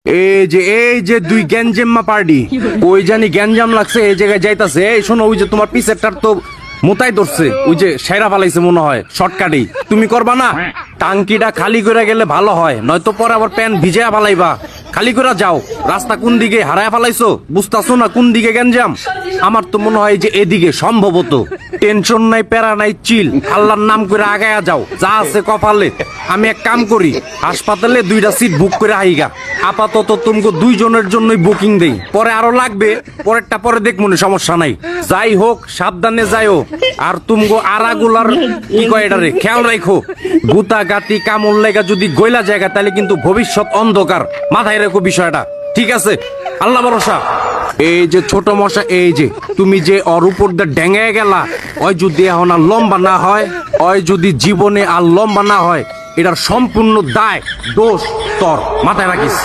এই যে দুই গ্যাঞ্জাম্মা পার্টি ওই জানি গ্যাঞ্জাম লাগছে এই জায়গায় যাইতাছে। এই শোনো, ওই যে তোমার পিছেরটার তো মোতাই ধরছে, ওই যে সেরা ফালাইছে মনে হয় শর্টকাটেই। তুমি করবা না? টাঙ্কিটা খালি করে গেলে ভালো হয়, নয়তো পরে আবার প্যান ভিজা ফালাইবা। খালি করে যাও। রাস্তা কোন দিকে হারায় ফালাইছো বুঝতাছো না? কোন দিকে গ্যাঞ্জাম? আমার তো মনে হয় যে এদিকে সম্ভবত। টেনশন নাই, প্যারা নাই, চিল। আল্লাহর নাম করে আগায়া যাও, যা আছে কপালে। আমি এক কাম করি, হাসপাতালে 2টা সিট বুক করে আইগা। আপাতত তুমগো 2 জনের জন্যই বুকিং দেই, পরে আরো লাগবে, পরেরটা পরে দেখবো, সমস্যা নাই। যাই হোক, সাবধানে যাইও। আর তুমগো আরাগুলার কি কয় এটারে খেয়াল রাখো। গুতা গাতি কামড় লেগা যদি গইলা জায়গা, তাহলে কিন্তু ভবিষ্যৎ অন্ধকার। মাথায় রেখো বিষয়টা, ঠিক আছে? আল্লাহ ভরসা। এই যে ছোট মশা, এই যে তুমি যে ওর উপর দিয়ে ডেঙ্গায় গেলা, ওই যদি এখন আর লম্বা না হয়, ওই যদি জীবনে আর লম্বা না হয়, এটার সম্পূর্ণ দায় দোষ তোর। মাথায় রাখিস।